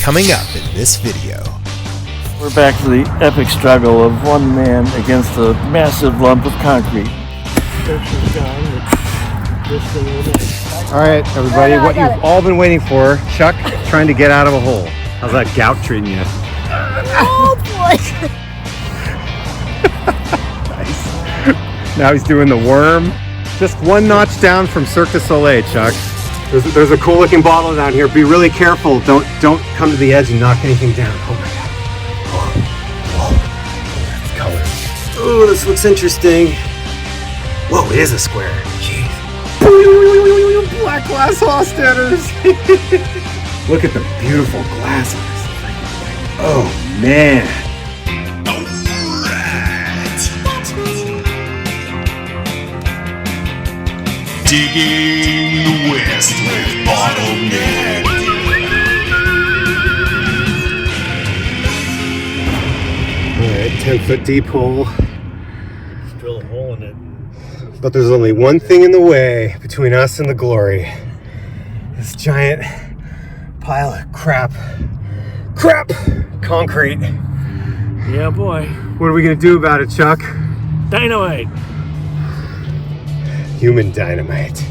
Coming up in this video. We're back to the epic struggle of one man against a massive lump of concrete. All right, everybody, what you've all been waiting for, Chuck trying to get out of a hole. How's that gout treating you? Oh boy! Nice. Now he's doing the worm. Just one notch down from Cirque du Soleil, Chuck. There's a cool looking bottle down here. Be really careful. Don't come to the edge and knock anything down. Oh my god. Whoa. That's color. Oh, this looks interesting. Whoa, it is a square. Jeez. Black glass Hofstadters. Look at the beautiful glass on this thing. Oh man. Digging the West with BottleNed. Alright, 10-foot deep hole. Just drill a hole in it. But there's only one thing in the way between us and the glory. This giant pile of crap concrete. Yeah, boy. What are we gonna do about it, Chuck? Dynamite! Human dynamite.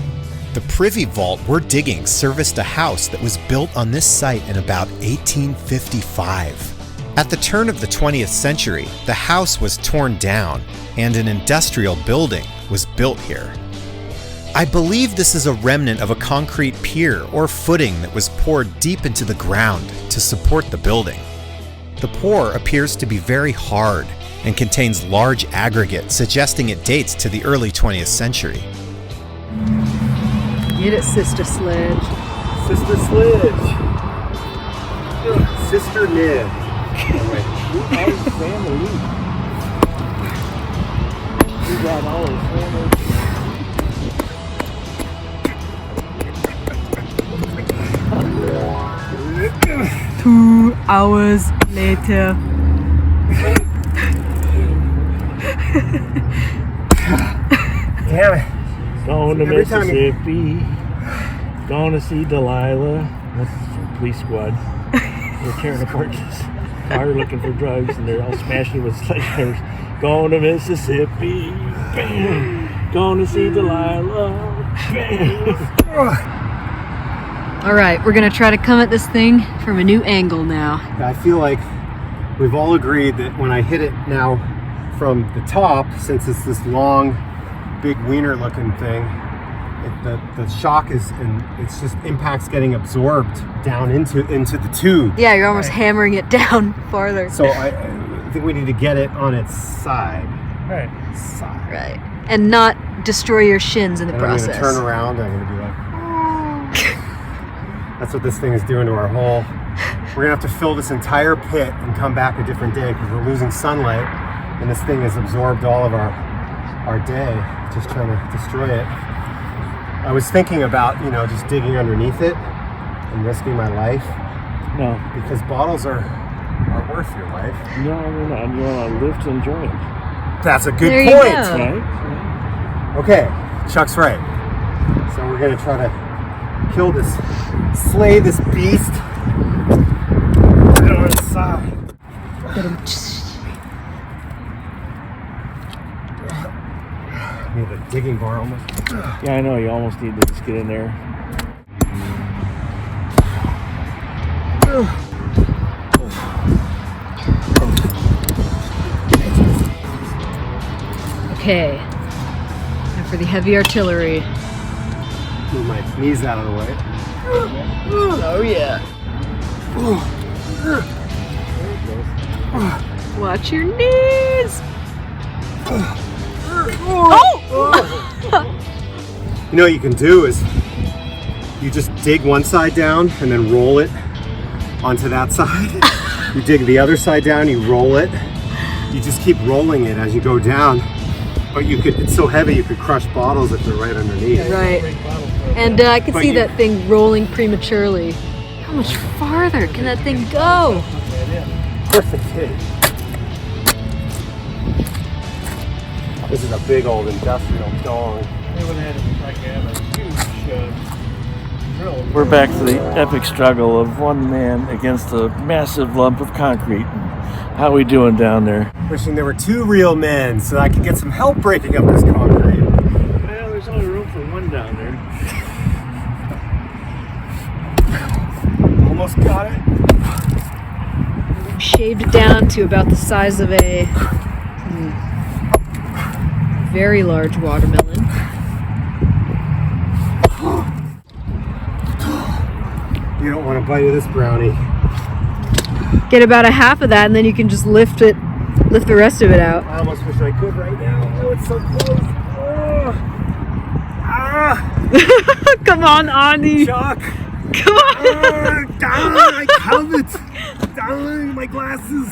The privy vault we're digging serviced a house that was built on this site in about 1855. At the turn of the 20th century, the house was torn down and an industrial building was built here. I believe this is a remnant of a concrete pier or footing that was poured deep into the ground to support the building. The pour appears to be very hard and contains large aggregate, suggesting it dates to the early 20th century. Get it, Sister Sledge. Sister Sledge. Sister Ned. Family. We got all his family. 2 hours later. Damn it. Going to Every time Mississippi. Going to see Delilah. That's the police squad. They're tearing apart this car looking for drugs and they're all smashing it with sledgehammers. Going to Mississippi. Bam. Going to see Delilah. Bam. All right, we're gonna try to come at this thing from a new angle now. I feel like we've all agreed that when I hit it now from the top, since it's this long, big wiener looking thing, the shock is, and it's just impact's getting absorbed down into the tube. Yeah, you're almost hammering it down farther. So I think we need to get it on its side. Right. Side. Right. And not destroy your shins in the And process. I'm gonna turn around, I'm gonna be like, that's what this thing is doing to our hole. We're gonna have to fill this entire pit and come back a different day because we're losing sunlight and this thing has absorbed all of our day, just trying to destroy it. I was thinking about, just digging underneath it and risking my life. No. Because bottles are worth your life. No, they're not. You want to live to enjoy it. That's a good There you point. go. Right? Okay, Chuck's right. So we're gonna try to slay this beast. Put it on its side. Need a digging bar almost. Yeah, I know. You almost need to just get in there. Okay. Now for the heavy artillery. Move my knees out of the way. Oh yeah. Watch your knees. You know what you can do is you just dig one side down and then roll it onto that side. You dig the other side down, you roll it. You just keep rolling it as you go down. But it's so heavy you could crush bottles if they're right underneath. Right. And I could see that thing rolling prematurely. How much farther can that thing go? Of course it did. This is a big old industrial dong. They would have had a huge We're back to the epic struggle of one man against a massive lump of concrete. How we doing down there? Wishing there were 2 real men so I could get some help breaking up this concrete. Well, there's only room for one down there. Almost got it. Shaved it down to about the size of a very large watermelon. You don't want a bite of this brownie. Get about a half of that, and then you can just lift the rest of it out. I almost wish I could right now. Oh, it's so close. Oh. Ah! Come on, Ani. Chuck! Come on. I have it! My glasses!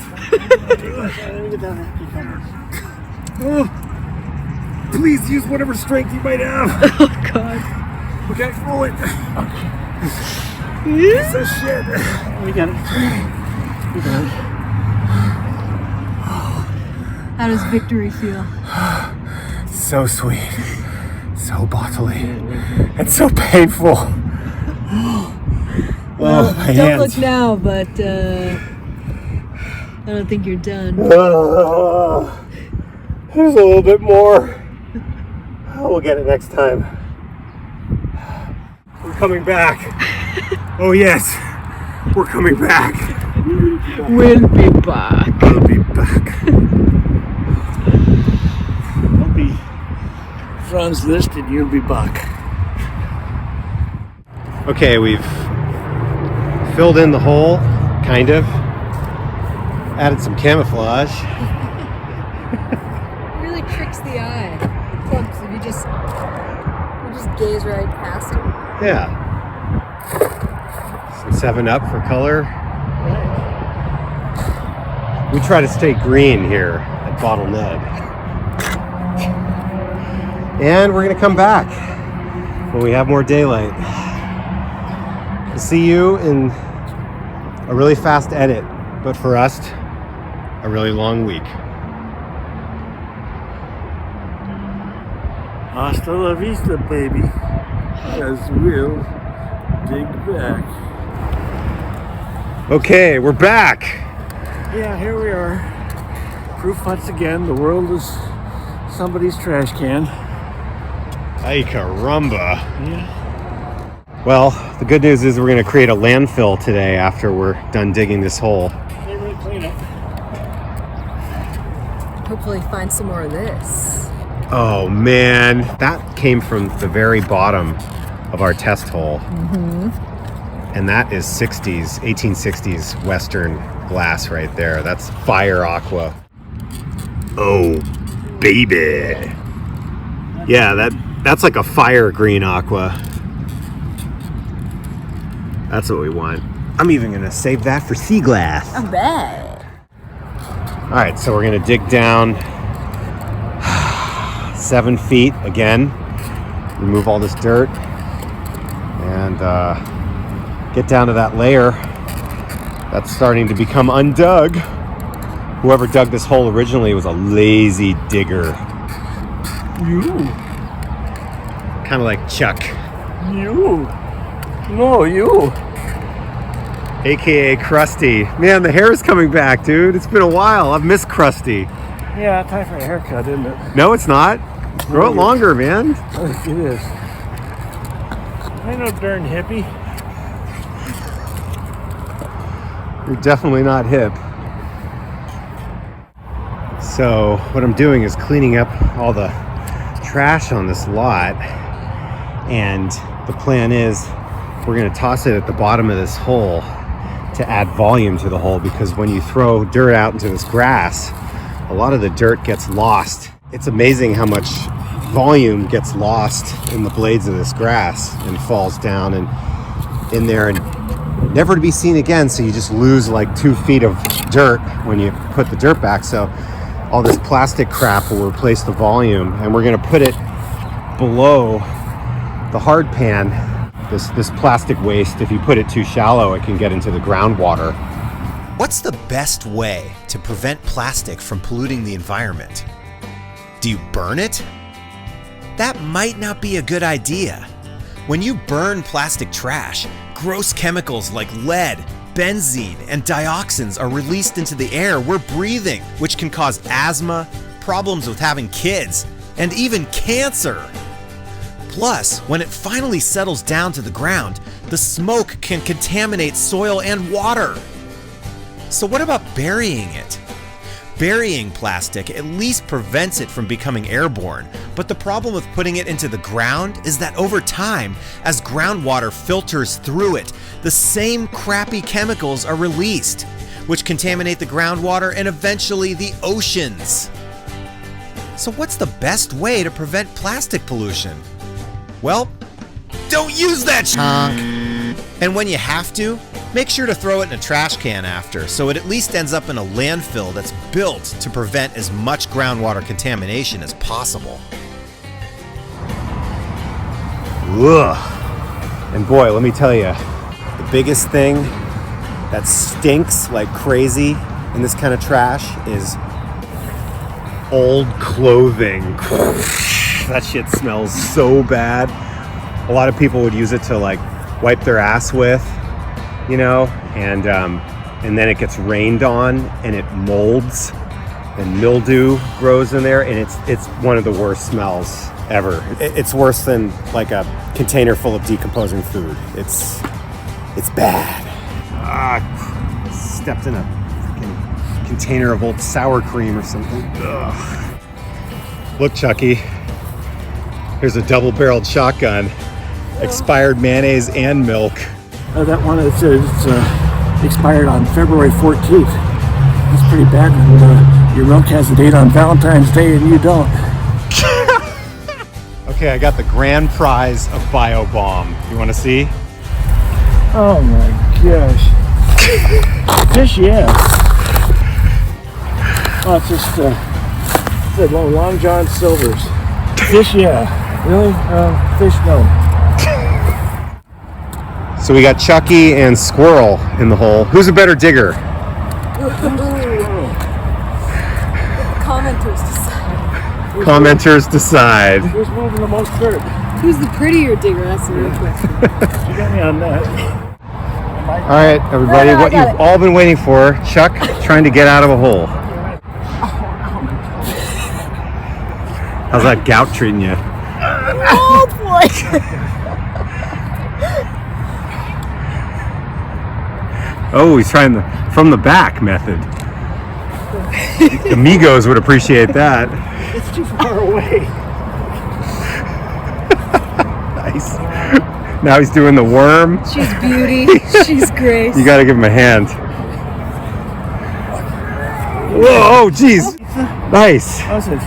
Oh, please use whatever strength you might have. Oh, God. Okay, roll it. Piece of shit. We got it. How does victory feel? So sweet, so bottly, and so painful. Well, Oh, my don't hands. look now, but I don't think you're done. There's a little bit more. We'll get it next time. We're coming back. Oh yes, we're coming back. We'll be back. We'll be back. I'll be Franz Liszt and you'll be back. Okay, we've filled in the hole, kind of. Added some camouflage. It really tricks the eye. The clumps, if you just gaze right past it. Yeah. Some 7-Up for color. We try to stay green here at BottleNed. And we're gonna come back when we have more daylight. We'll see you in a really fast edit, but for us, a really long week. Hasta la vista, baby. As we'll dig back. Okay, we're back. Yeah, here we are. Proof once again, the world is somebody's trash can. Ay caramba. Yeah. Well, the good news is we're gonna create a landfill today after we're done digging this hole. Neighborhood cleanup. Hopefully find some more of this. Oh man, that came from the very bottom of our test hole. And that is 1860s Western glass right there. That's fire aqua. Oh, baby. Yeah, that's like a fire green aqua. That's what we want. I'm even gonna save that for sea glass. I bet. All right, so we're gonna dig down 7 feet again, remove all this dirt, and get down to that layer that's starting to become undug. Whoever dug this hole originally was a lazy digger. You. Kind of like Chuck, You. No, you. AKA Krusty. Man, the hair is coming back, dude. It's been a while. I've missed Krusty. Yeah, time for a haircut, isn't it? No, it's not. Grow it longer, man. I think it is. I know, darn hippie. You're definitely not hip. So what I'm doing is cleaning up all the trash on this lot, and the plan is we're going to toss it at the bottom of this hole to add volume to the hole, because when you throw dirt out into this grass, a lot of the dirt gets lost. It's amazing how much volume gets lost in the blades of this grass and falls down and in there and never to be seen again. So you just lose like 2 feet of dirt when you put the dirt back. So all this plastic crap will replace the volume, and we're going to put it below the hard pan. This plastic waste, if you put it too shallow, it can get into the groundwater. What's the best way to prevent plastic from polluting the environment? Do you burn it? That might not be a good idea. When you burn plastic trash, gross chemicals like lead, benzene, and dioxins are released into the air we're breathing, which can cause asthma, problems with having kids, and even cancer. Plus, when it finally settles down to the ground, the smoke can contaminate soil and water. So what about burying it? Burying plastic at least prevents it from becoming airborne, but the problem with putting it into the ground is that over time, as groundwater filters through it, the same crappy chemicals are released, which contaminate the groundwater and eventually the oceans. So what's the best way to prevent plastic pollution? Well, don't use that chunk! And when you have to, make sure to throw it in a trash can after, so it at least ends up in a landfill that's built to prevent as much groundwater contamination as possible. Ugh. And boy, let me tell you, the biggest thing that stinks like crazy in this kind of trash is old clothing. That shit smells so bad. A lot of people would use it to like wipe their ass with, you know, and then it gets rained on and it molds and mildew grows in there, and it's one of the worst smells ever. It's worse than like a container full of decomposing food. It's bad. Stepped in a freaking container of old sour cream or something. Ugh. Look, Chucky, here's a double-barreled shotgun, expired mayonnaise and milk. That one, it's expired on February 14th. That's pretty bad when your milk has a date on Valentine's Day and you don't. Okay, I got the grand prize of bio bomb. You want to see? Oh my gosh. Fish, yeah. Oh, it's just Long John Silver's. Fish, yeah. Really? Fish, no. So we got Chucky and Squirrel in the hole. Who's a better digger? Commenters decide. Commenters decide. Who's moving the most dirt? Who's the prettier digger? That's the real question. You got me on that. All right, everybody, No, what you've all been waiting for, Chuck trying to get out of a hole. How's that gout treating you? Oh boy! Oh, he's trying the from the back method. The Amigos would appreciate that. It's too far away. Nice. Now he's doing the worm. She's beauty. She's grace. You gotta give him a hand. Whoa, oh, geez. Nice. How's it?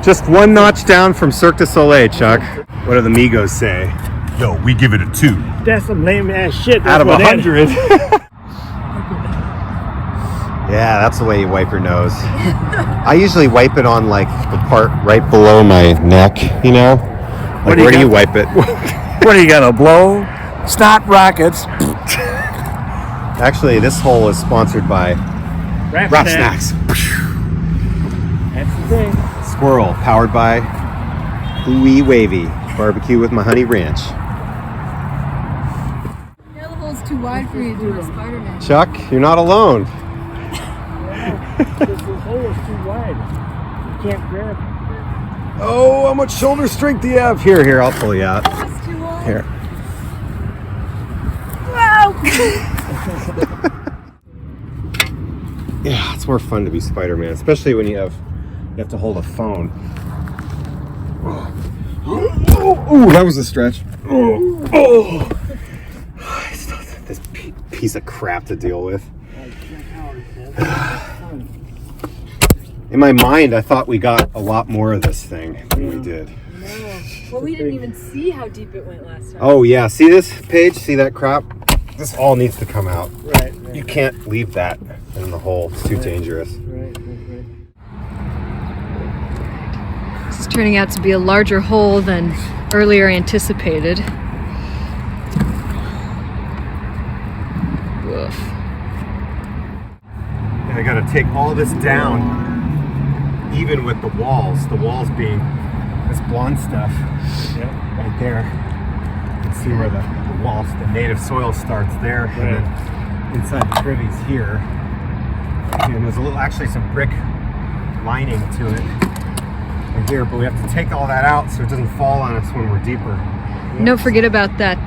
Just one notch down from Cirque du Soleil, Chuck. What do the Migos say? Yo, we give it a 2. That's some lame ass shit. Out of That's what 100. Yeah, that's the way you wipe your nose. I usually wipe it on like the part right below my neck, you know? Like, where do you wipe it? What are you gonna blow? Snot rockets. Actually, this hole is sponsored by Wrap Snacks. That's the thing. Squirrel, powered by Ooey Wavy. Barbecue with my honey ranch. Yeah, the hole's too wide for you to do a Spider-Man. Chuck, you're not alone. This hole is too wide. You can't grab. Oh, how much shoulder strength do you have? Here, I'll pull you out. It's too wide. Here. Wow! Yeah, it's more fun to be Spider-Man, especially when you have to hold a phone. Oh, that was a stretch. Oh. I still have this piece of crap to deal with. In my mind, I thought we got a lot more of this thing than we did. No. Well, we didn't even see how deep it went last time. Oh yeah, see this page? See that crap? This all needs to come out. Right. You can't leave that in the hole. It's too dangerous. Right. This is turning out to be a larger hole than earlier anticipated. Woof. I gotta take all this down, even with the walls. The walls being this blonde stuff right there. see where the walls, the native soil starts there, and then inside the privy's here. And there's a little, actually some brick lining to it right here, but we have to take all that out so it doesn't fall on us when we're deeper. Don't forget about that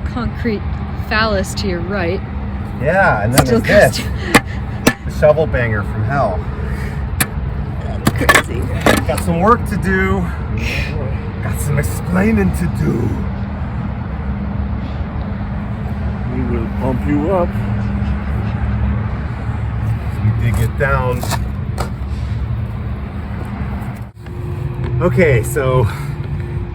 concrete phallus to your right. Yeah, and then Still there's this, the shovel banger from hell. That's crazy. Got some work to do. Got some explaining to do. We will pump you up. We dig it down. Okay, so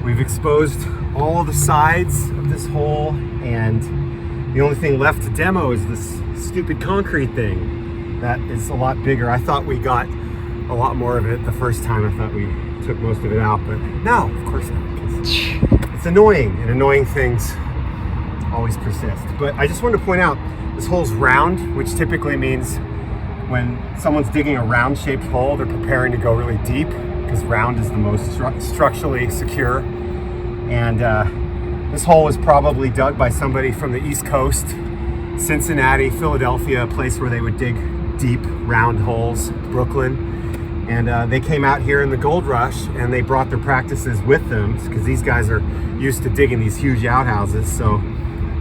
we've exposed all the sides of this hole, and the only thing left to demo is this stupid concrete thing that is a lot bigger. I thought we got a lot more of it the first time. I thought we took most of it out, but no, of course not. It's annoying, and annoying things always persist. But I just wanted to point out, this hole's round, which typically means when someone's digging a round-shaped hole, they're preparing to go really deep, because round is the most structurally secure. And this hole was probably dug by somebody from the East Coast, Cincinnati, Philadelphia, a place where they would dig deep, round holes, Brooklyn. And they came out here in the gold rush, and they brought their practices with them, because these guys are used to digging these huge outhouses. So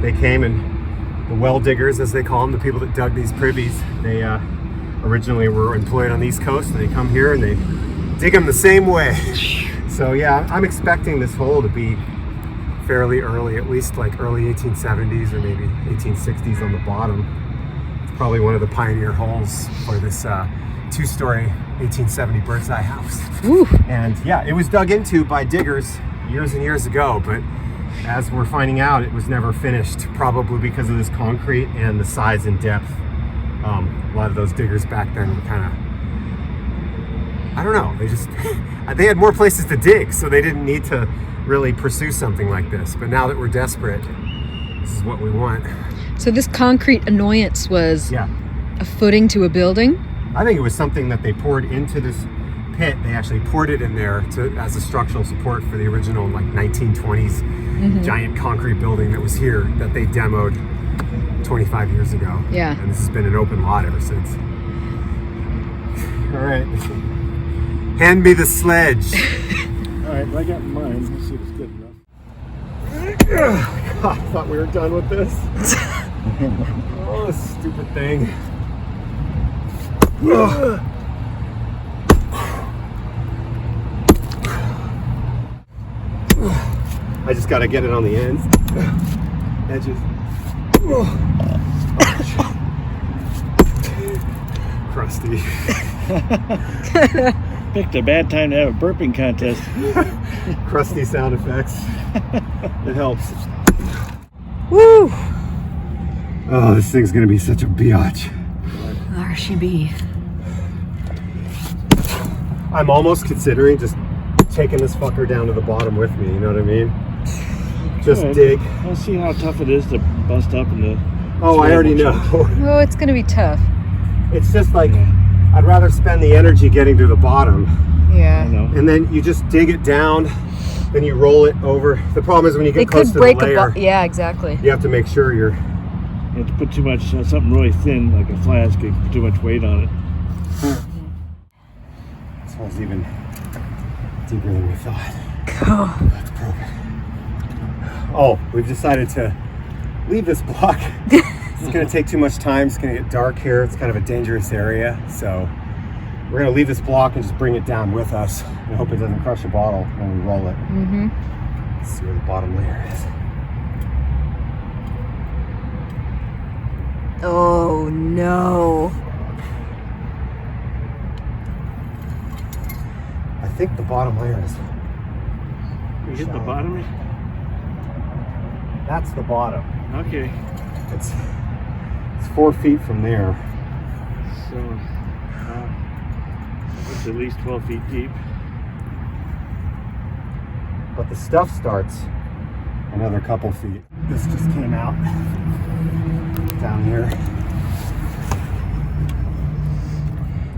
they came, and the well diggers, as they call them, the people that dug these privies, they originally were employed on the East Coast, and they come here and they dig them the same way. So yeah, I'm expecting this hole to be fairly early, at least like early 1870s or maybe 1860s on the bottom. It's probably one of the pioneer holes for this two-story 1870 bird's eye house. Ooh. And yeah, it was dug into by diggers years and years ago, but as we're finding out, it was never finished, probably because of this concrete and the size and depth. A lot of those diggers back then were kind of, I don't know, they had more places to dig, so they didn't need to really pursue something like this. But now that we're desperate, this is what we want. So this concrete annoyance was Yeah. a footing to a building? I think it was something that they poured into this pit. They actually poured it in there as a structural support for the original like 1920s giant concrete building that was here that they demoed 25 years ago. Yeah. And this has been an open lot ever since. All right. Hand me the sledge. All right, I got mine. Let's see if it's good enough. I thought we were done with this. Oh, this stupid thing. I just got to get it on the ends, edges. Crusty. Picked a bad time to have a burping contest. Crusty sound effects. It helps. Woo! Oh, this thing's gonna be such a biatch. There she be. I'm almost considering just taking this fucker down to the bottom with me, you know what I mean? Just Good. dig. Let's see how tough it is to bust up in the... Oh, I already know. Oh, it's gonna be tough. It's just like, I'd rather spend the energy getting to the bottom. I Yeah. know. And then you just dig it down, then you roll it over. The problem is when you They get close could to break the layer, yeah, exactly. you have to make sure you're... You have to put too much, something really thin, like a flask, you put too much weight on it. This one's even deeper than we thought. Oh. Let's probe it. Oh, we've decided to leave this block. It's going to take too much time. It's going to get dark here. It's kind of a dangerous area. So we're going to leave this block and just bring it down with us and hope it doesn't crush a bottle when we roll it. Mm-hmm. Let's see where the bottom layer is. Oh no. I think the bottom layer is... You hit the bottom? That's the bottom. Okay. It's 4 feet from there. So, it's at least 12 feet deep. But the stuff starts another couple feet. This just came out down here.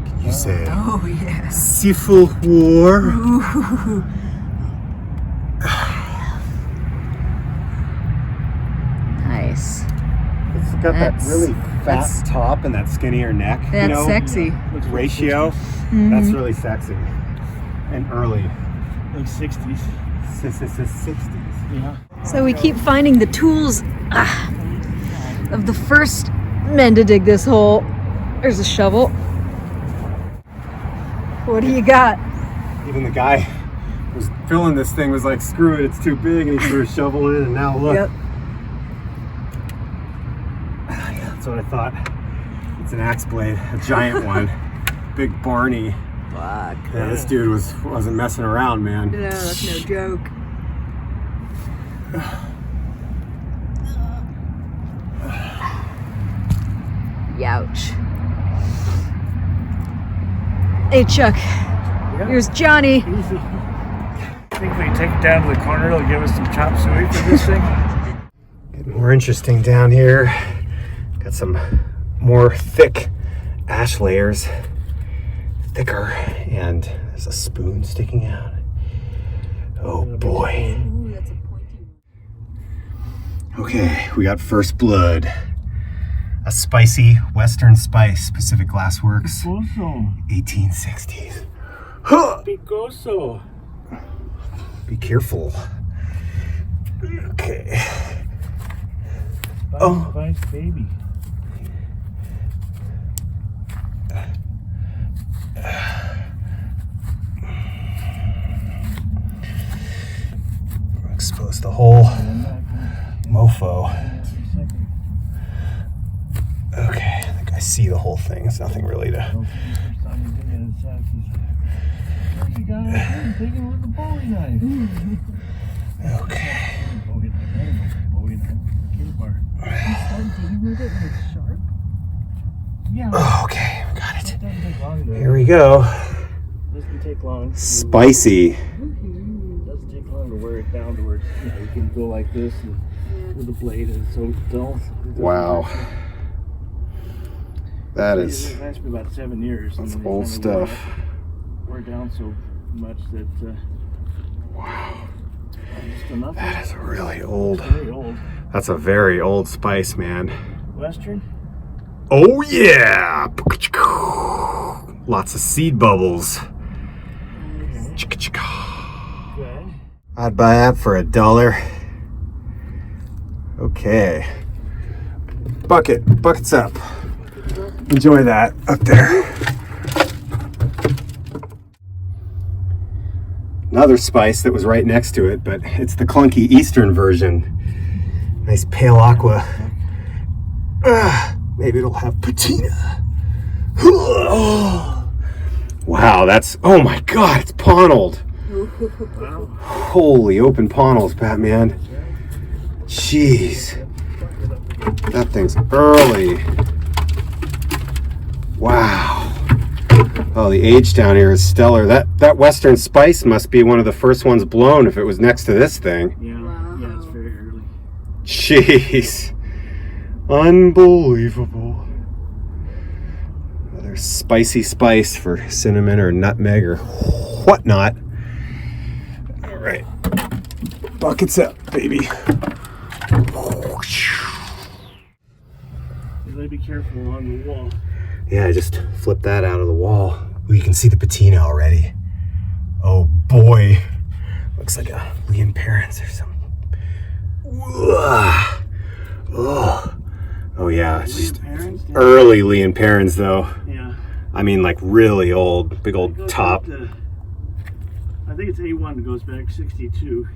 Can you say Oh yes. Civil War? got That's- that really fat top and that skinnier neck. That's you know, sexy. ratio. Mm-hmm. That's really sexy and early. Like 60s. 60s. Yeah. So we keep finding the tools of the first men to dig this hole. There's a shovel. What do you got? Even the guy who was filling this thing was like, screw it, it's too big, and he threw a shovel in, and now look. Yep. That's what I thought. It's an axe blade, a giant one. Big Barney. Fuck. Yeah, this dude wasn't messing around, man. No, that's no joke. Youch. Hey Chuck, here's Johnny. Easy. I think if we take it down to the corner, it'll give us some chop suey for this thing. Getting more interesting down here. Got some more thick ash layers. Thicker. And there's a spoon sticking out. Oh boy. Ooh, that's a pointy one. Okay, we got first blood. A spicy Western spice, Pacific Glassworks, Picoso. 1860s. Huh! Picoso. Be careful. Okay. Oh. Spice baby. Expose the whole mofo. Okay, I think I see the whole thing. It's nothing really to. Okay. Okay, got it. Here we go. Doesn't take long. Spicy. Doesn't take long to wear it down to where it's, you can go like this and with the blade and it's so dull. Wow. That It is. lasts me about 7 years. That's and then old they finally stuff. Wear down so much that Wow. just enough. That is really old. Very old. That's a very old spice, man. Western. Oh yeah! Lots of seed bubbles. Good. I'd buy that for $1. Okay. Buckets up. Enjoy that up there. Another spice that was right next to it, but it's the clunky Eastern version. Nice pale aqua. Maybe it'll have patina. Wow, that's, oh my God, it's ponnelled. Holy open ponnels, Batman. Jeez. That thing's early. Wow. Oh, the age down here is stellar. That Western spice must be one of the first ones blown if it was next to this thing. Yeah. Wow. Yeah, it's very early. Jeez. Unbelievable. Another spicy spice for cinnamon or nutmeg or whatnot. All right. Buckets up, baby. You gotta be careful along the wall. Yeah, I just flipped that out of the wall. Ooh, you can see the patina already. Oh boy. Looks like a Leon Parents or something. Oh yeah, it's just Parents, yeah. early Leon Parents though. Yeah. I mean like really old, big It old goes top. back to- I think it's A1 that goes back 62.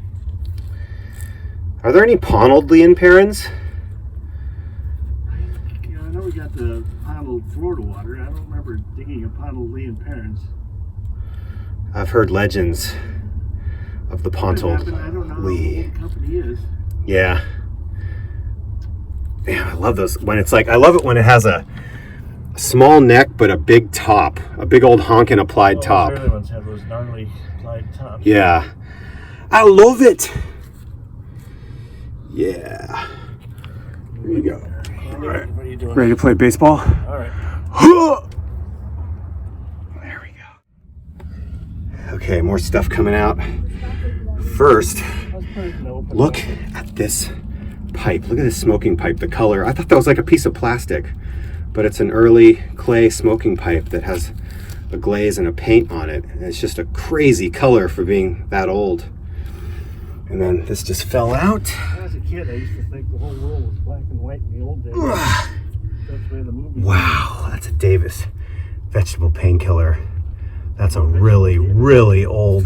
Are there any ponnelled Leon Parents? Yeah, I know we got the pondled Florida water. I don't remember digging a pondled Leon Parents. I've heard legends of the I pondled don't know Lee. what the company is. Yeah. Man, I love those when it's like, I love it when it has a small neck but a big top, a big old honkin' applied top. The early ones have those gnarly applied tops. Yeah. I love it. Yeah. Here you go. Andy, All right. what are you doing? Ready to play baseball? All right. There we go. Okay, more stuff coming out. First, Let's put it in the open. look at this pipe. Look at this smoking pipe, the color. I thought that was like a piece of plastic, but it's an early clay smoking pipe that has a glaze and a paint on it. And it's just a crazy color for being that old. And then this just fell out. As a kid, I used to think the whole world was black and white in the old days. That's the way the movies were. Wow, that's a Davis vegetable painkiller. That's a really, really old.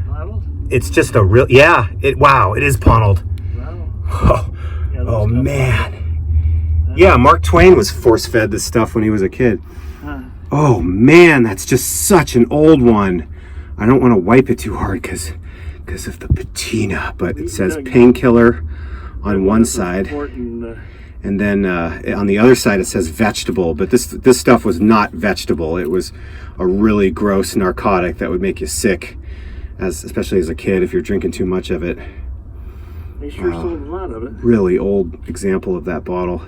Bottled? It's just a real, yeah, wow, it is bottled. Wow. Oh, Yeah, those oh stuff- man. Yeah, Mark Twain was force-fed this stuff when he was a kid. Huh. Oh man, that's just such an old one. I don't want to wipe it too hard because of the patina, but it says painkiller on one side, and then on the other side it says vegetable. But this stuff was not vegetable. It was a really gross narcotic that would make you sick, especially as a kid if you're drinking too much of it. They sure sold a lot of it. Really old example of that bottle.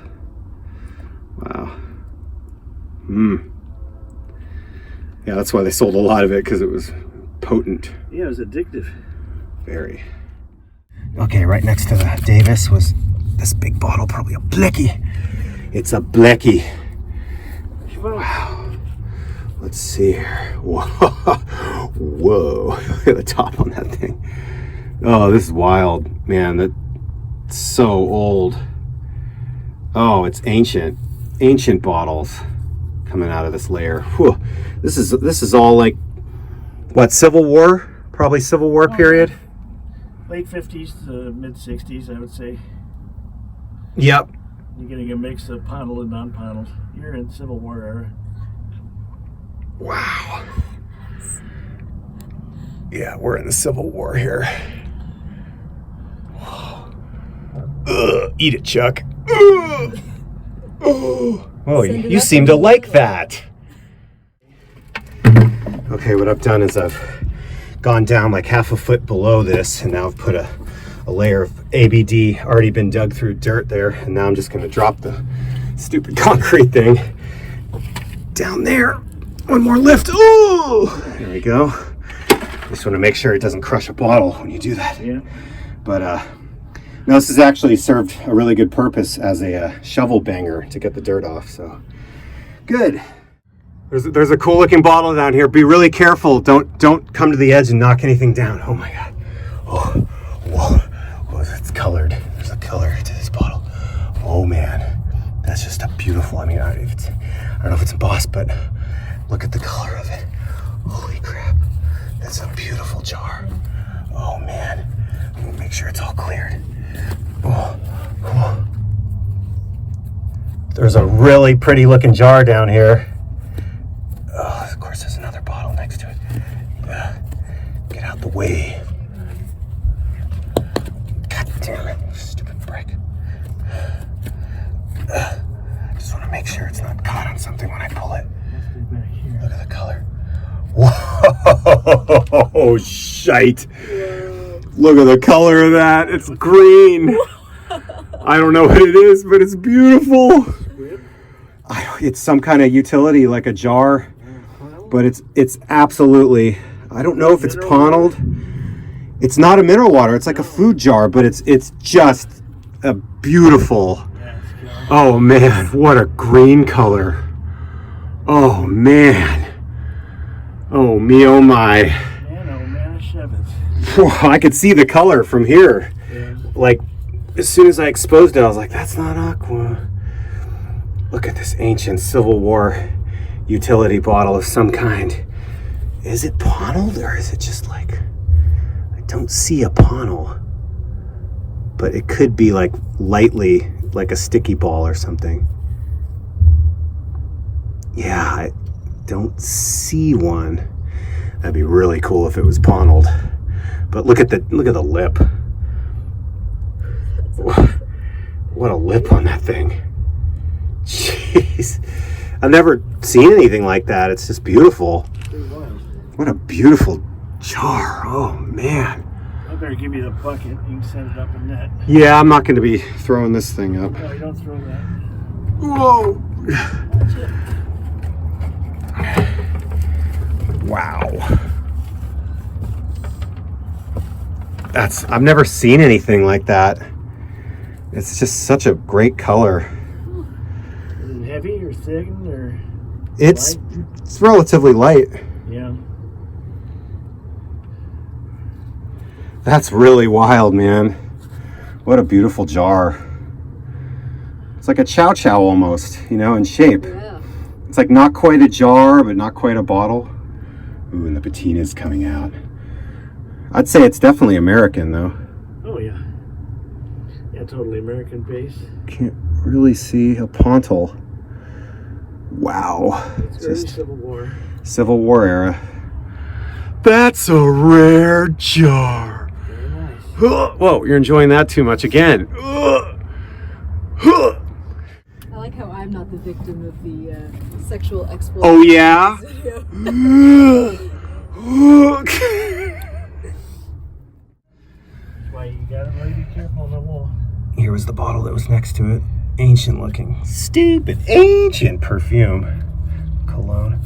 Wow. Yeah, that's why they sold a lot of it, because it was potent. Yeah, it was addictive. Very. Okay, right next to the Davis was this big bottle, probably a Blicky. It's a Blicky. Wow. Let's see here. Whoa. Whoa. Look at the top on that thing. Oh, this is wild. Man, that's so old. Oh, it's ancient. Ancient bottles coming out of this layer. Whew. This is all like, what, Civil War? Probably Civil War period? Late 50s to mid 60s, I would say. Yep. You're getting a mix of pottle and non-pottle. You're in Civil War era. Wow. Yeah, we're in the Civil War here. Ugh, eat it, Chuck. Ugh. Oh, you seem to like that. Okay, what I've done is I've gone down like half a foot below this, and now I've put a layer of ABD already been dug through dirt there, and now I'm just going to drop the stupid concrete thing down there. One more lift. Oh, there we go. Just want to make sure it doesn't crush a bottle when you do that. Yeah. But no, this has actually served a really good purpose as a shovel banger to get the dirt off. So good. There's a cool looking bottle down here. Be really careful. Don't come to the edge and knock anything down. Oh my God. Oh, whoa. Oh, it's colored. There's a color to this bottle. Oh man, that's just a beautiful. I mean, I don't know if it's embossed, but look at the color of it. Holy crap. That's a beautiful jar. Oh man. I'm gonna make sure it's all cleared. Oh. There's a really pretty looking jar down here. Oh, of course there's another bottle next to it. Get out the way. God damn it, stupid brick. I just want to make sure it's not caught on something when I pull it. Look at the color. Whoa, shite. Look at the color of that. It's green. I don't know what it is, but it's beautiful. It's some kind of utility, like a jar, but it's absolutely, I don't know if it's ponnelled. It's not a mineral water. It's like a food jar, but it's just a beautiful. Oh man, what a green color. Oh man. Oh me, oh my. I could see the color from here. Yeah. Like, as soon as I exposed it, I was like, that's not aqua. Look at this ancient Civil War utility bottle of some kind. Is it ponnelled, or is it just like, I don't see a ponnel, but it could be like lightly, like a sticky ball or something. Yeah, I don't see one. That'd be really cool if it was ponnelled. But look at the lip. What a lip on that thing. Jeez. I've never seen anything like that. It's just beautiful. What a beautiful jar. Oh man. I better give you the bucket. You can set it up in that. Yeah, I'm not going to be throwing this thing up. No, you don't throw that. Whoa. That's it. Wow. I've never seen anything like that. It's just such a great color. Is it heavy or thin or It's light? it's relatively light. Yeah. That's really wild, man. What a beautiful jar. It's like a chow chow almost, you know, in shape. Yeah. It's like not quite a jar, but not quite a bottle. Ooh, and the patina's coming out. I'd say it's definitely American, though. Oh, yeah. Yeah, totally American base. Can't really see a pontal. Wow. It's early Civil War. Civil War era. That's a rare jar. Very nice. Whoa, you're enjoying that too much again. I like how I'm not the victim of the sexual exploitation. Oh, yeah? That's why you gotta really be careful on the wall. Here was the bottle that was next to it. Ancient looking. Stupid ancient perfume. Cologne.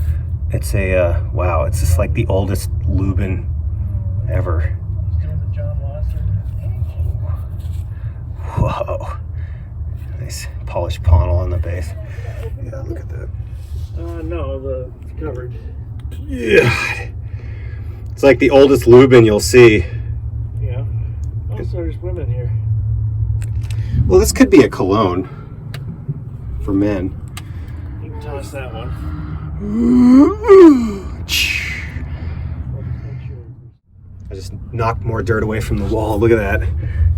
It's a, wow, it's just like the oldest Lubin ever. Doing the John Lawson. Whoa. Nice polished panel on the base. Yeah, look at that. No, it's covered. Yeah. It's like the oldest Lubin you'll see. Yeah. Also, there's women here. Well, this could be a cologne for men. You can toss that one. I just knocked more dirt away from the wall. Look at that.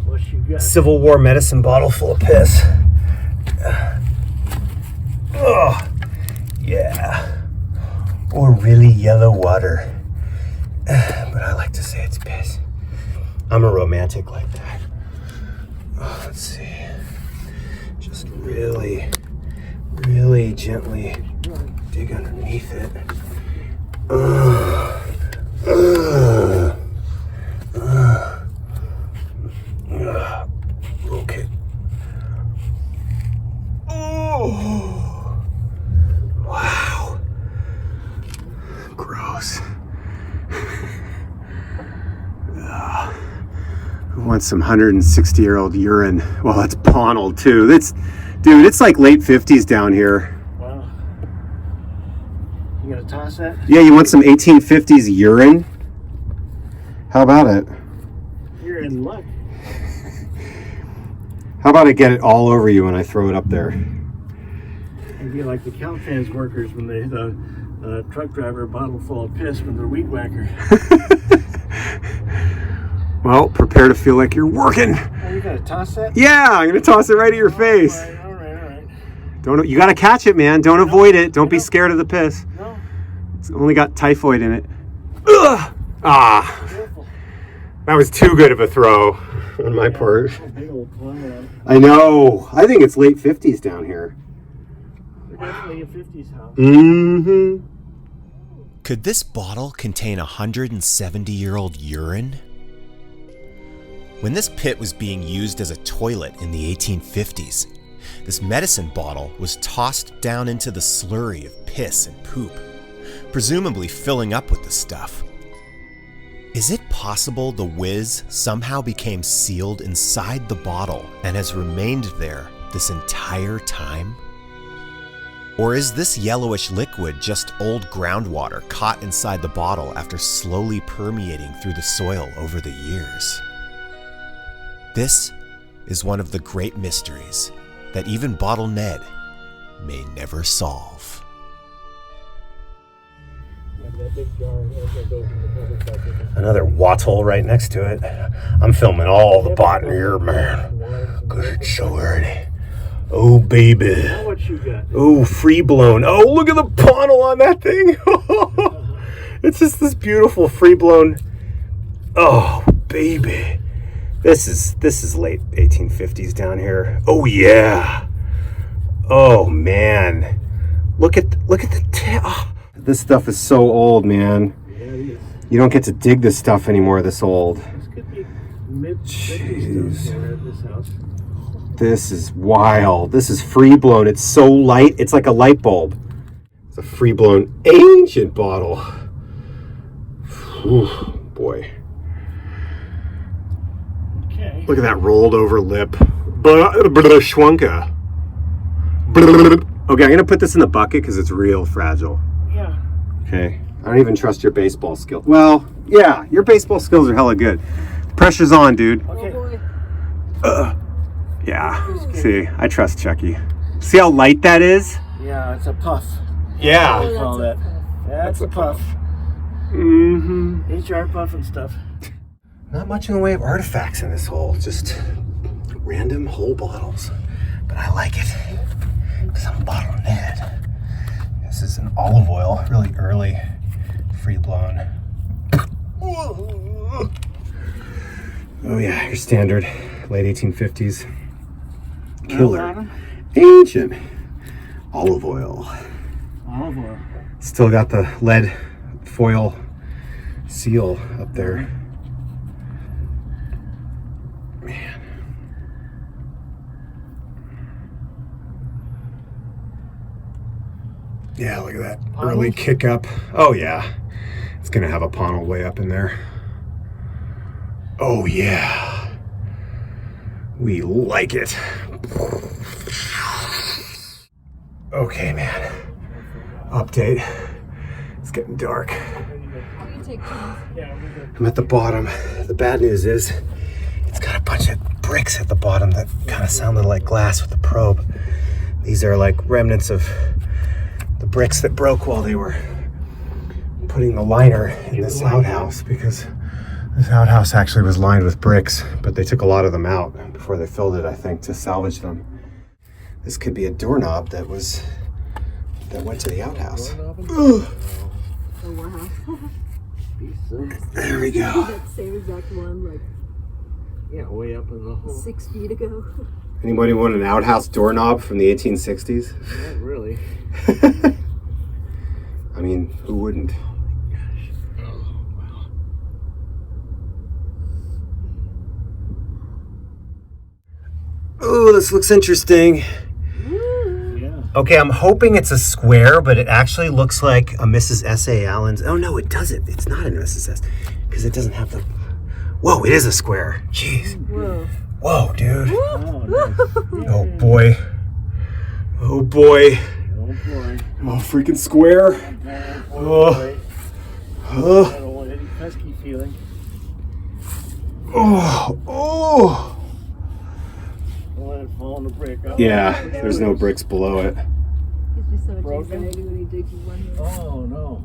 What you got? Civil War medicine bottle full of piss. Oh, yeah. Or really yellow water. But I like to say it's piss. I'm a romantic like that. Oh, let's see. Just really, really gently dig underneath it. Okay. Oh, wow. Gross. Who wants some 160-year-old urine? Well, it's Ponel too. Dude, it's like late 50s down here. Wow. You gonna toss that? Yeah, you want some 1850s urine? How about it? You're in luck. How about I get it all over you when I throw it up there? It'd be like the Caltrans workers when the truck driver a bottle full of piss from their weed whacker. Well, prepare to feel like you're working. Oh, you gotta toss that? Yeah, I'm gonna toss it right at your face. All right. Don't, you gotta catch it, man. Don't avoid it. Don't be scared of the piss. No, It's only got typhoid in it. Ugh. Ah, careful. that was too good of a throw on my part. Oh, big old clown on it. I know. I think it's late 50s down here. We're definitely a 50s house. Mm-hmm. Could this bottle contain 170-year-old urine? When this pit was being used as a toilet in the 1850s, this medicine bottle was tossed down into the slurry of piss and poop, presumably filling up with the stuff. Is it possible the whiz somehow became sealed inside the bottle and has remained there this entire time? Or is this yellowish liquid just old groundwater caught inside the bottle after slowly permeating through the soil over the years? This is one of the great mysteries that even BottleNed may never solve. That big jar, that goes in the public bucket. Another wattle right next to it. I'm filming all the bott in here, man. Because it's so early. Oh, baby. How much you got? Oh, free blown. Oh, look at the panel on that thing. It's just this beautiful free blown. Oh, baby. This is late 1850s down here. Oh, yeah. Oh, man. Look at the tail. Oh, this stuff is so old, man. Yeah, it is. You don't get to dig this stuff anymore this old. This could be mid-50s stuff here at this house. This is wild. This is free blown. It's so light. It's like a light bulb. It's a free blown ancient bottle. Ooh, boy. Okay. Look at that rolled over lip. Schwunka. Okay, I'm gonna put this in the bucket because it's real fragile. Yeah. Okay. I don't even trust your baseball skill. Well, yeah, your baseball skills are hella good. Pressure's on, dude. Okay. Yeah. See, I trust Chucky. See how light that is? Yeah, it's a puff. Yeah. What do you call that? That's a puff. Mm-hmm. HR puff and stuff. Not much in the way of artifacts in this hole. Just random whole bottles. But I like it. Because I'm BottleNed. This is an olive oil, really early, free blown. Oh yeah, your standard late 1850s killer. Ancient olive oil. Olive oil. Still got the lead foil seal up there. Man. Yeah, look at that early kick up. Oh yeah, it's gonna have a panel way up in there. Oh yeah, we like it. Okay, man. Update. It's getting dark. I'm at the bottom. The bad news is it's got a bunch of bricks at the bottom that kind of sounded like glass with the probe. These are like remnants of the bricks that broke while they were putting the liner in this outhouse, because this outhouse actually was lined with bricks, but they took a lot of them out before they filled it, I think, to salvage them. This could be a doorknob that went to the outhouse. There we go. That same exact one, like Yeah, way up in the hole. 6 feet ago. Anybody want an outhouse doorknob from the 1860s? Not really. I mean, who wouldn't? Oh, this looks interesting. Yeah. Okay, I'm hoping it's a square, but it actually looks like a Mrs. S.A. Allen's. Oh no, it doesn't. It's not a Mrs. S. Because it doesn't have the... Whoa, it is a square. Jeez. Whoa. Whoa, dude. Oh, nice. Oh boy. Oh boy. Oh boy. Oh, freaking square. Oh boy. I Oh, don't want any pesky feeling. oh, oh. Don't let it fall on the brick. Oh, Yeah, there's no bricks below it. Gives me so much Broken? anxiety when he digs his one here. Oh no.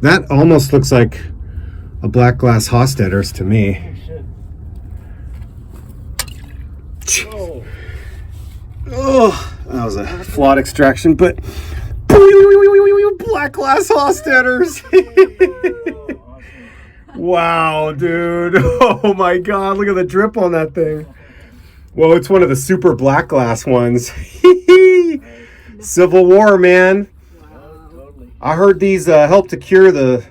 That almost looks like a black glass Hostetter's to me. Oh shit. Oh. Oh, that was a flawed extraction, but black glass Hostetter's. Wow, dude. Oh my God, look at the drip on that thing. Well, it's one of the super black glass ones. Civil War, man. Totally. I heard these help to cure the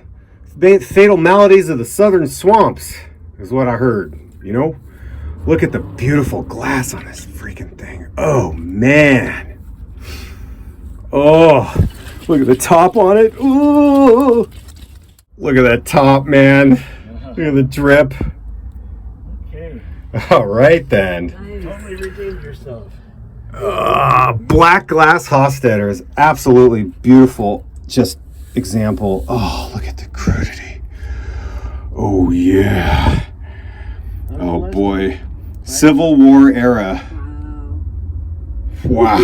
fatal maladies of the southern swamps, is what I heard, you know? Look at the beautiful glass on this freaking thing. Oh, man. Oh, look at the top on it. Ooh. Look at that top, man. Look at the drip. Okay. All right, then. Totally redeemed yourself. Black glass Hostetter's is absolutely beautiful. Just example. Oh, look at the crudity. Oh, yeah. Oh, boy. Civil War era. Wow.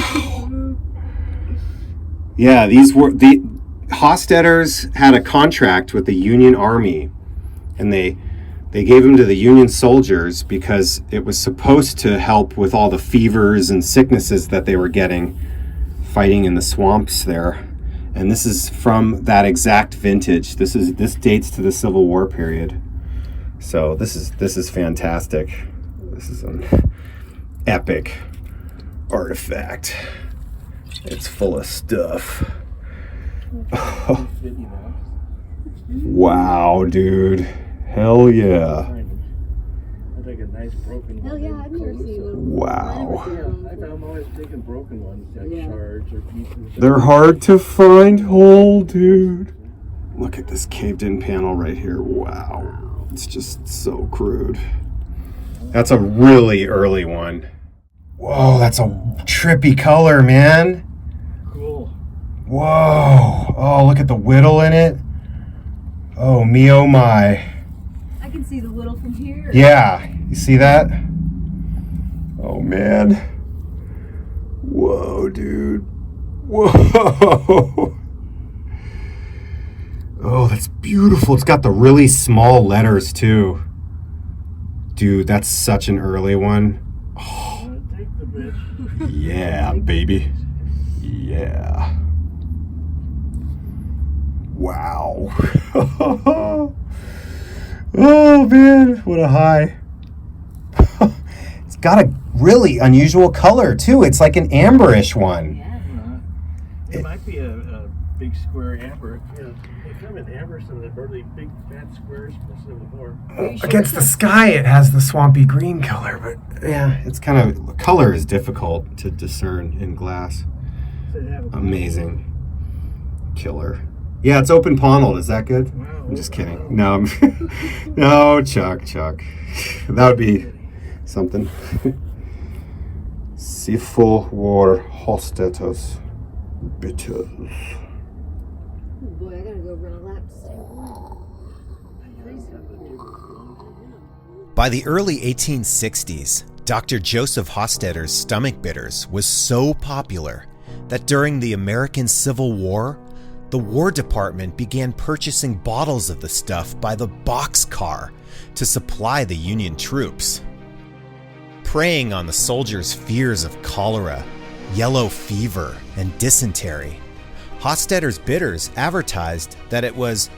Yeah, these were the Hostetter's had a contract with the Union Army, and they gave them to the Union soldiers because it was supposed to help with all the fevers and sicknesses that they were getting fighting in the swamps there. And this is from that exact vintage. This dates to the Civil War period. So this is fantastic. This is an epic artifact. It's full of stuff. Oh. Wow, dude. Hell yeah. I think a nice broken one. Hell yeah, I've never seen one. Wow. I'm always taking broken ones, like shards or pieces. They're hard to find whole, dude. Look at this caved in panel right here. Wow. It's just so crude. That's a really early one. Whoa, that's a trippy color, man. Cool. Whoa. Oh, look at the whittle in it. Oh, me, oh my. I can see the whittle from here. Yeah, you see that? Oh, man. Whoa, dude. Whoa. Oh, that's beautiful. It's got the really small letters, too. Dude, that's such an early one. Oh, Take the bitch. yeah, baby. Yeah. Wow. Oh, man. What a high. It's got a really unusual color, too. It's like an amberish one. Yeah. It might be a big square amber. Yeah, they come in amber, so they're really big, fat squares instead of the more. Against the sky, it has the swampy green color, but yeah, it's kind of, color is difficult to discern in glass. Amazing. Killer. Yeah, it's open paneled. Is that good? Wow. I'm just kidding. No, no, Chuck. That would be something. Sifo war hostetos bitters. Boy, I gotta go run a lap. By the early 1860s, Dr. Joseph Hostetter's stomach bitters was so popular that during the American Civil War, the War Department began purchasing bottles of the stuff by the boxcar to supply the Union troops. Preying on the soldiers' fears of cholera, yellow fever, and dysentery, Hostetter's bitters advertised that it was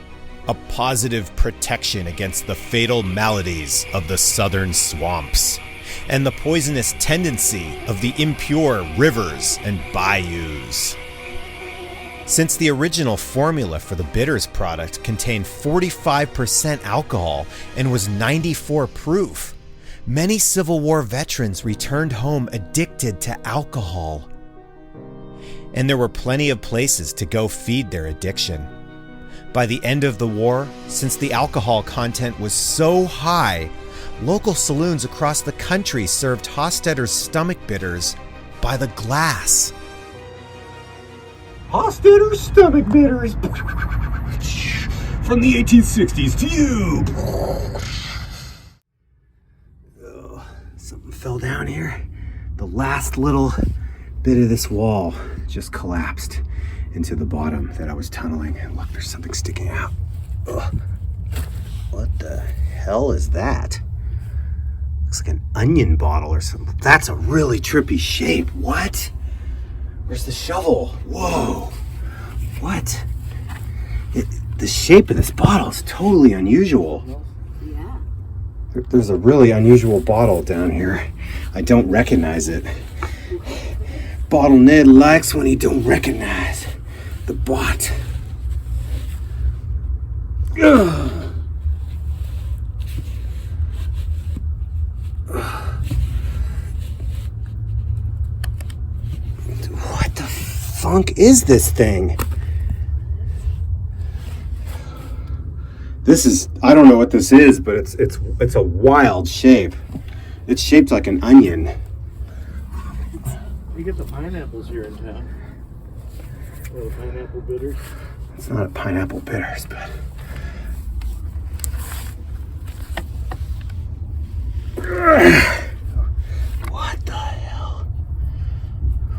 a positive protection against the fatal maladies of the southern swamps and the poisonous tendency of the impure rivers and bayous. Since the original formula for the bitters product contained 45% alcohol and was 94 proof, many Civil War veterans returned home addicted to alcohol. And there were plenty of places to go feed their addiction. By the end of the war, since the alcohol content was so high, local saloons across the country served Hostetter's stomach bitters by the glass. Hostetter's stomach bitters. From the 1860s to you. Oh, something fell down here. The last little bit of this wall just collapsed into the bottom that I was tunneling. And look, there's something sticking out. Ugh. What the hell is that? Looks like an onion bottle or something. That's a really trippy shape. What? Where's the shovel? Whoa. What? The shape of this bottle is totally unusual. Yeah. There's a really unusual bottle down here. I don't recognize it. BottleNed likes when he don't recognize the bott. Ugh. What the funk is this thing? This is, I don't know what this is, but it's a wild shape. It's shaped like an onion. You get the pineapples here in town. The pineapple bitters. It's not a pineapple bitters, but what the hell?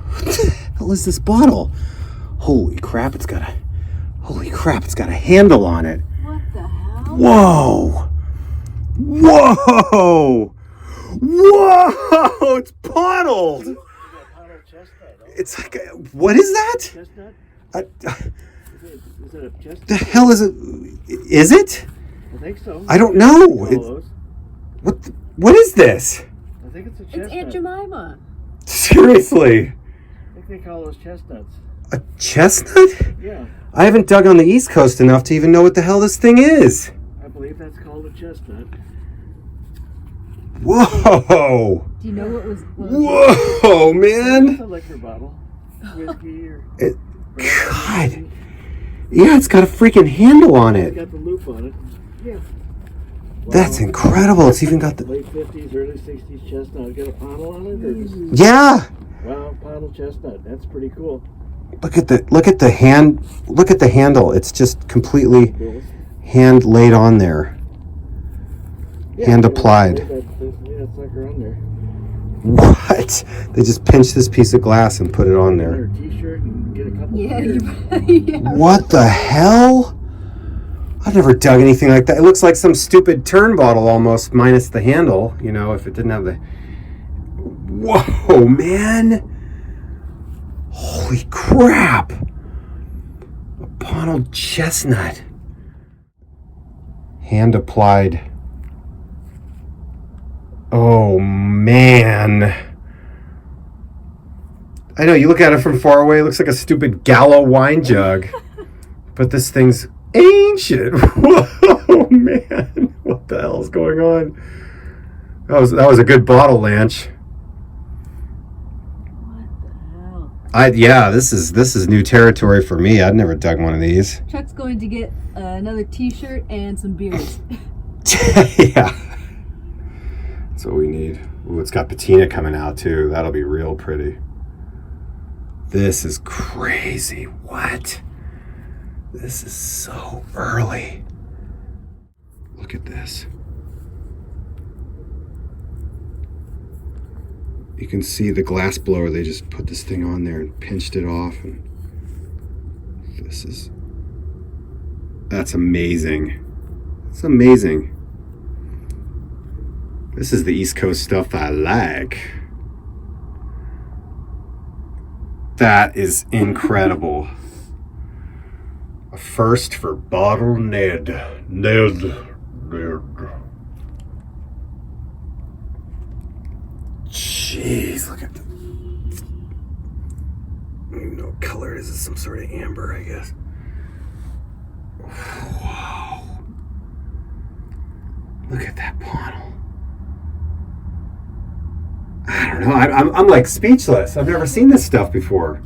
What the hell is this bottle? Holy crap, it's got a handle on it. What the hell? Whoa! Whoa! Whoa! It's bottled! It's like a, what is that? Chestnut? I, Is it a chestnut? the hell is it? Is it? I think so. I don't know. All those. What is this? I think it's a It's chestnut. Aunt Jemima. Seriously? I think they call those chestnuts. A chestnut? Yeah, I haven't dug on the East Coast enough to even know what the hell this thing is. I believe that's called a chestnut. Whoa! Do you know what was? Whoa, man! It's a liquor bottle. Whiskey or... God. Yeah, it's got a freaking handle on It's it. got the loop on it. Yeah. That's incredible. It's even got the... Late 50s, early 60s chestnut. Got a panel on it? Or just... Yeah! Wow, panel chestnut. That's pretty cool. Look at the handle. It's just completely hand laid on there. Hand applied. That sucker on there. What? They just pinch this piece of glass and put it on there. Wear a t-shirt and get a couple What the hell? I've never dug anything like that. It looks like some stupid turn bottle almost, minus the handle, you know, if it didn't have the... Whoa, man! Holy crap! A bottled chestnut. Hand applied. Oh, man. I know, you look at it from far away, it looks like a stupid Gallo wine jug. But this thing's ancient. Whoa, man. What the hell is going on? That was a good bottle, Lanch. Yeah, this is new territory for me. I'd never dug one of these. Chuck's going to get another t-shirt and some beers. Yeah. That's what we need. Ooh, it's got patina coming out too. That'll be real pretty. This is crazy. What? This is so early. Look at this. You can see the glass blower. They just put this thing on there and pinched it off. And that's amazing. It's amazing. This is the East Coast stuff I like. That is incredible. A first for BottleNed. Ned. Jeez, look at the... I don't even know what color it is. It's some sort of amber, I guess. Wow. Look at that bottle. I don't know. I'm like speechless. I've never seen this stuff before.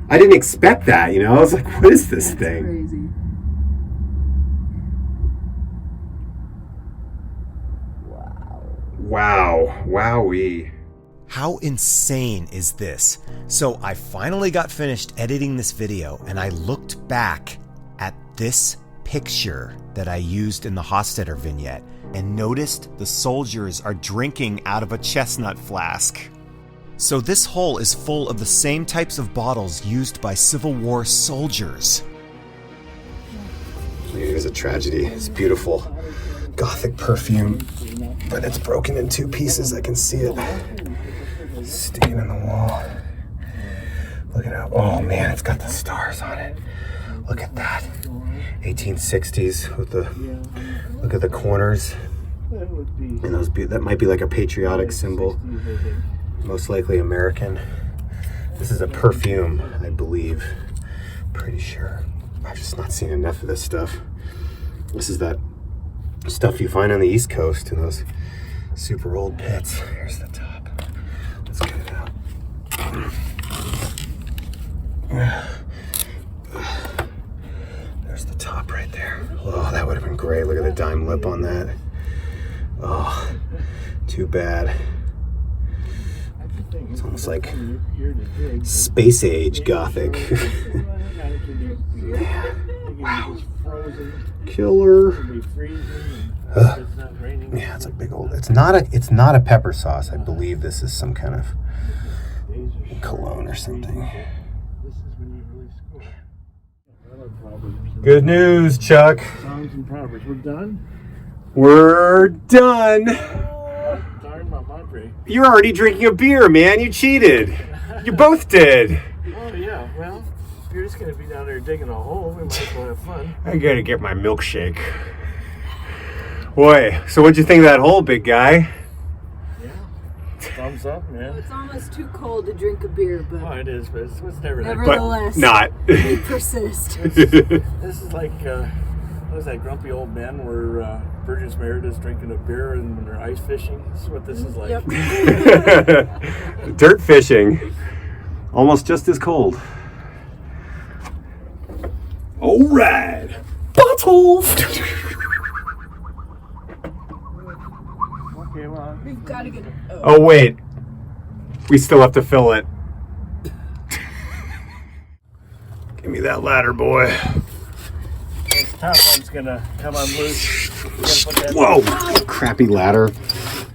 I didn't expect that, you know? I was like, what is this thing? Crazy. Wow. Wowee. How insane is this? So I finally got finished editing this video and I looked back at this picture that I used in the Hofstadter vignette and noticed the soldiers are drinking out of a chestnut flask. So this hole is full of the same types of bottles used by Civil War soldiers. Here's a tragedy. It's beautiful. Gothic perfume, but it's broken in two pieces. I can see it sticking in the wall. Look at that. Oh man, it's got the stars on it. Look at that. 1860s with the, look at the corners. And those, that might be like a patriotic symbol. Most likely American. This is a perfume, I believe. Pretty sure. I've just not seen enough of this stuff. This is that stuff you find on the East Coast in those super old pits. Here's the top. Let's get it out. There's the top right there. Oh, that would have been great. Look at the dime lip on that. Oh, too bad. It's almost like space age Gothic. Wow. Killer. Yeah, it's a big old. It's not a pepper sauce. I believe this is some kind of cologne or something. Good news, Chuck. Songs and Proverbs. We're done? We're done. Darn my Monterey. You're already drinking a beer, man. You cheated. You both did. Oh, yeah. Well, if you're just going to be down there digging a hole, we might as well have fun. I gotta get my milkshake. Boy, so what'd you think of that hole, big guy? Yeah. Thumbs up, man. It's almost too cold to drink a beer, but Oh, it is, but it's never that nevertheless, Not. we persist. This is like, what is that grumpy old men where Burgess Meredith's drinking a beer and when they're ice fishing? This is what this is like. Yep. Dirt fishing. Almost just as cold. All right. Bottle. We've got to get it. Oh, wait. We still have to fill it. Give me that ladder, boy. This top one's gonna come on loose. You gotta put that Whoa! Crappy ladder.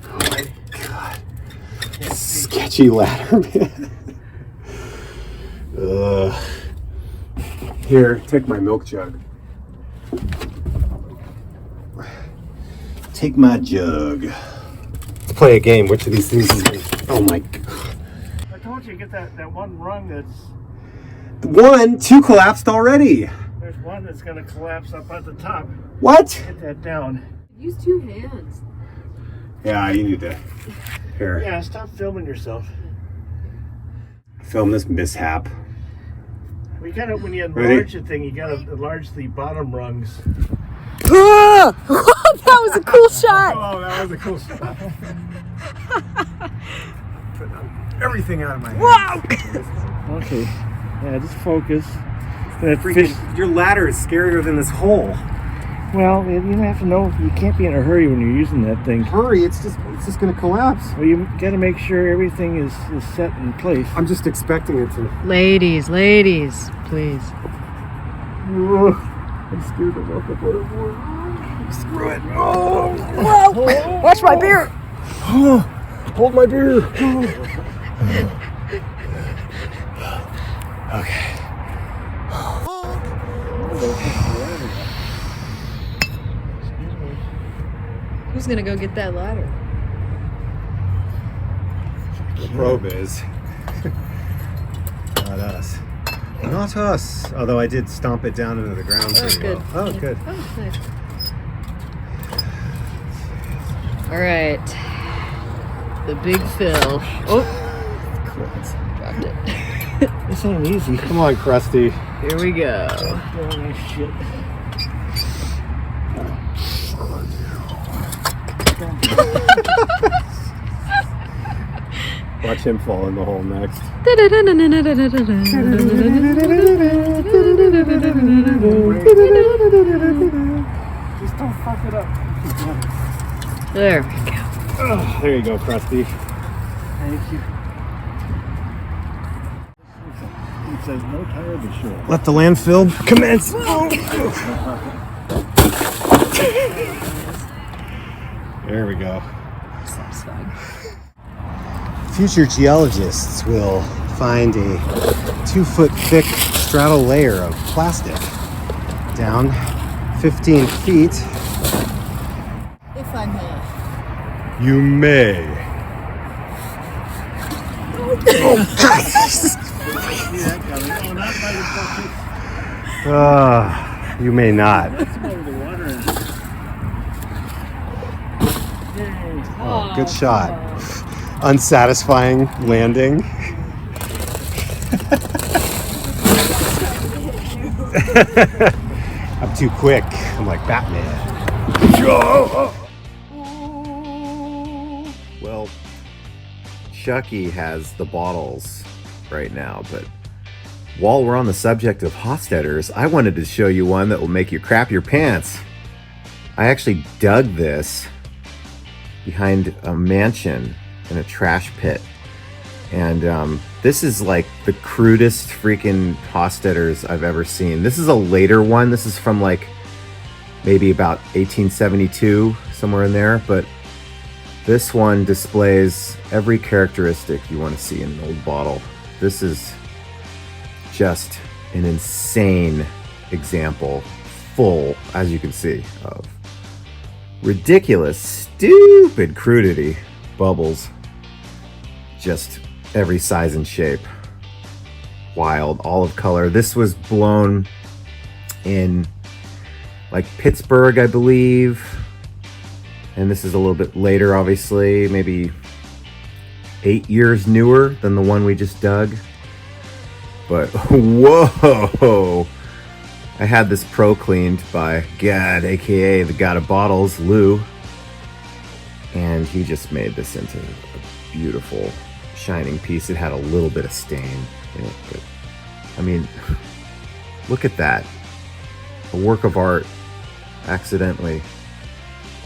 Oh my god. Sketchy ladder, man. Here, take my milk jug. Take my jug. Let's play a game. Which of these things is me? Oh my god. I told you, get that one rung that's... Two collapsed already. There's one that's gonna collapse up at the top. What? Get that down. Use 2 hands. Yeah, you need to. Here. Yeah, stop filming yourself. Film this mishap. We gotta, when you Ready? enlarge the thing, you gotta enlarge the bottom rungs. That was a cool shot. Oh, that was a cool shot. Put everything out of my hand. Wow. Okay. Yeah, just focus. That fish. Freaking, your ladder is scarier than this hole. Well, you have to know you can't be in a hurry when you're using that thing. Hurry, it's just gonna collapse. Well, you got to make sure everything is set in place. I'm just expecting it to. Ladies, please. I'm scared to walk up on it more. Screw it. Oh. Whoa! Watch my beer. Hold my beer. Okay. Who's gonna go get that ladder? The probe is. Not us. Not us. Although I did stomp it down into the ground pretty good. well. Oh, good. Oh, nice. All right. The big fill. Oh, dropped it. This ain't easy. Come on, Krusty. Here we go. Oh, shit. Watch him fall in the hole next. Just don't fuck it up. There we go. Oh, there you go, Krusty. Thank you. It says no tire to shore. Let the landfill commence. There we go. Satisfying. Future geologists will find a 2-foot thick stratal layer of plastic down 15 feet. If I may. You may. You may not. Oh, good shot. Unsatisfying landing. I'm too quick. I'm like Batman. Well, Chucky has the bottles right now, but while we're on the subject of Hofstadters, I wanted to show you one that will make you crap your pants. I actually dug this behind a mansion in a trash pit. And this is like the crudest freaking Hofstadters I've ever seen. This is a later one. This is from like maybe about 1872, somewhere in there. But this one displays every characteristic you want to see in an old bottle. This is just an insane example, full, as you can see, of ridiculous, stupid crudity. Bubbles, just every size and shape. Wild, olive color. This was blown in like Pittsburgh, I believe. And this is a little bit later, obviously, maybe 8 years newer than the one we just dug. But whoa! I had this pro cleaned by God, aka the God of Bottles, Lou. And he just made this into a beautiful, shining piece. It had a little bit of stain in it, but I mean, look at that. A work of art, accidentally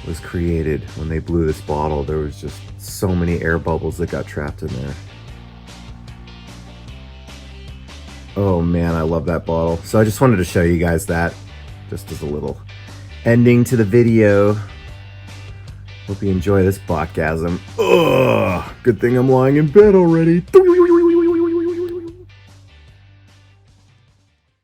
was created when they blew this bottle. There was just so many air bubbles that got trapped in there. Oh man, I love that bottle. So I just wanted to show you guys that, just as a little ending to the video. Hope you enjoy this botgasm. Ugh, good thing I'm lying in bed already.